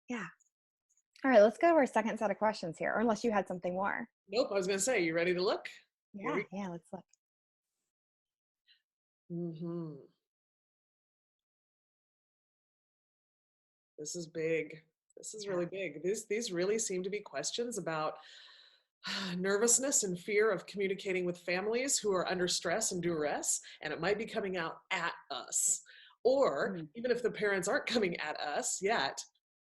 Yeah. All right, let's go to our second set of questions here, or unless you had something more. Nope, I was going to say, you ready to look? Here Yeah, we yeah, let's look. hmm This is big. This is Yeah. really big. These really seem to be questions about nervousness and fear of communicating with families who are under stress and duress, and it might be coming out at us. Or Mm. even if the parents aren't coming at us yet,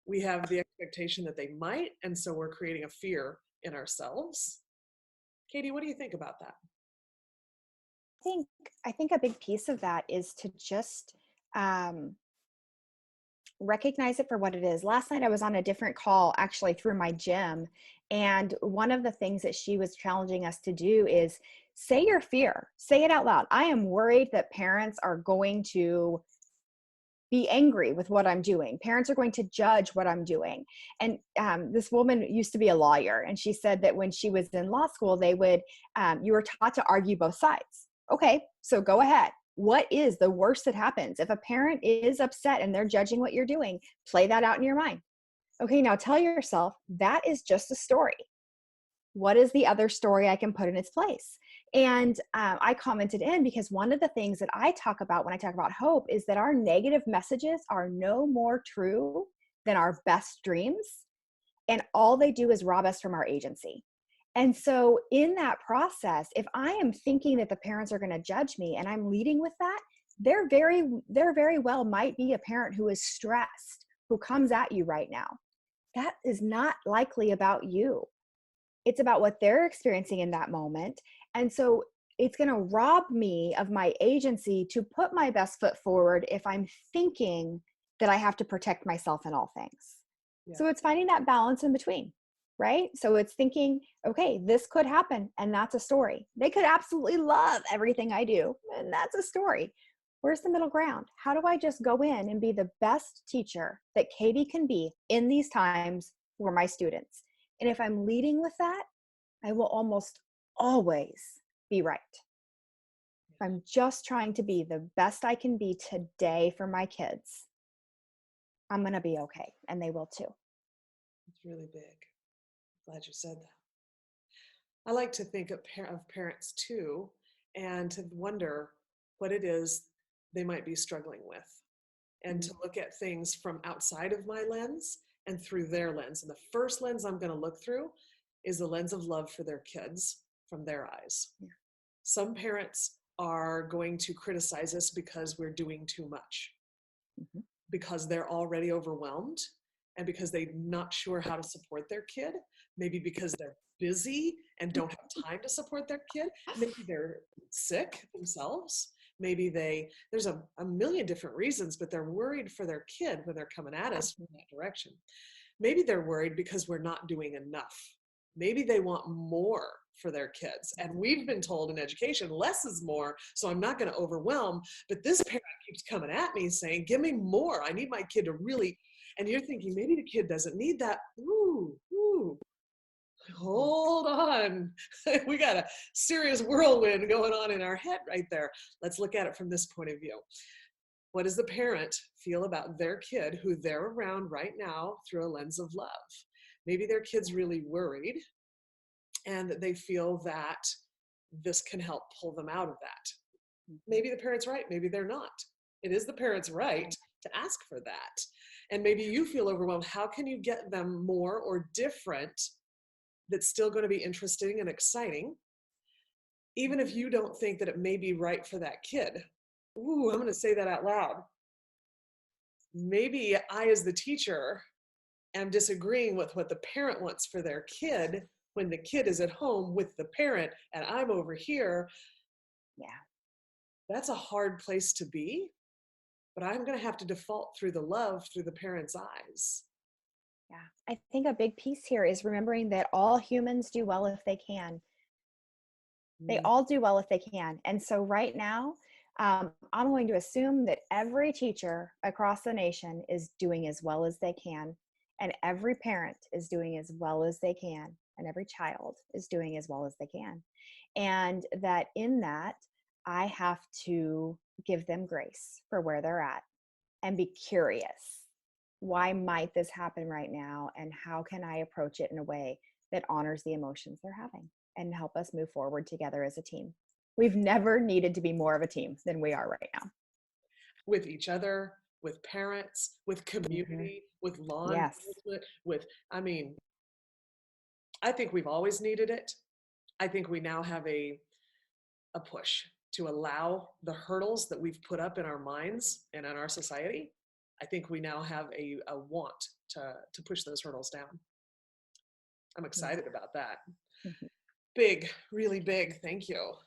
we have the expectation that they might, and so we're creating a fear in ourselves. Katie, what do you think about that? think I think a big piece of that is to just um, recognize it for what it is. Last night I was on a different call actually through my gym, and one of the things that she was challenging us to do is say your fear, say it out loud. I am worried that parents are going to be angry with what I'm doing. Parents are going to judge what I'm doing. And this woman used to be a lawyer, and she said that when she was in law school, you were taught to argue both sides. Okay, so go ahead. What is the worst that happens? If a parent is upset and they're judging what you're doing, play that out in your mind. Okay, now tell yourself that is just a story. What is the other story I can put in its place? And I commented in because one of the things that I talk about when I talk about hope is that our negative messages are no more true than our best dreams. And all they do is rob us from our agency. And so, in that process, if I am thinking that the parents are going to judge me and I'm leading with that, there very well might be a parent who is stressed who comes at you right now. That is not likely about you. It's about what they're experiencing in that moment. And so it's going to rob me of my agency to put my best foot forward if I'm thinking that I have to protect myself in all things. Yeah. So it's finding that balance in between, right? So it's thinking, okay, this could happen, and that's a story. They could absolutely love everything I do, and that's a story. Where's the middle ground? How do I just go in and be the best teacher that Katie can be in these times for my students? And if I'm leading with that, I will almost always be right. If I'm just trying to be the best I can be today for my kids, I'm going to be okay. And they will too. It's really big. Glad you said that. I like to think of parents too, and to wonder what it is they might be struggling with, and Mm. to look at things from outside of my lens and through their lens. And the first lens I'm going to look through is the lens of love for their kids from their eyes. Yeah. Some parents are going to criticize us because we're doing too much, Mhm. because they're already overwhelmed, and because they're not sure how to support their kid, maybe because they're busy and don't have time to support their kid, maybe they're sick themselves, maybe there's a million different reasons, but they're worried for their kid when they're coming at us from that direction. Maybe they're worried because we're not doing enough. Maybe they want more for their kids. And we've been told in education, less is more. So I'm not going to overwhelm. But this parent keeps coming at me saying, give me more. I need my kid to really. And you're thinking, maybe the kid doesn't need that. Ooh, hold on. We got a serious whirlwind going on in our head right there. Let's look at it from this point of view. What does the parent feel about their kid who they're around right now through a lens of love? Maybe their kid's really worried and they feel that this can help pull them out of that. Maybe the parent's right, maybe they're not. It is the parent's right to ask for that. And maybe you feel overwhelmed. How can you get them more or different that's still going to be interesting and exciting, even if you don't think that it may be right for that kid? Ooh, I'm going to say that out loud. Maybe I, as the teacher, am disagreeing with what the parent wants for their kid when the kid is at home with the parent and I'm over here. Yeah. That's a hard place to be, but I'm going to have to default through the love through the parent's eyes. Yeah. I think a big piece here is remembering that all humans do well if they can. They Mm, all do well if they can. And so right now, I'm going to assume that every teacher across the nation is doing as well as they can, and every parent is doing as well as they can, and every child is doing as well as they can. And that in that, I have to give them grace for where they're at and be curious why might this happen right now? And how can I approach it in a way that honors the emotions they're having and help us move forward together as a team? We've never needed to be more of a team than we are right now. With each other, with parents, with Hmm. community, with law Yes. enforcement, I mean, I think we've always needed it. I think we now have a push to allow the hurdles that we've put up in our minds and in our society. I think we now have a want to push those hurdles down. I'm Yeah. excited about that. Mhm. Big, really big. Thank you.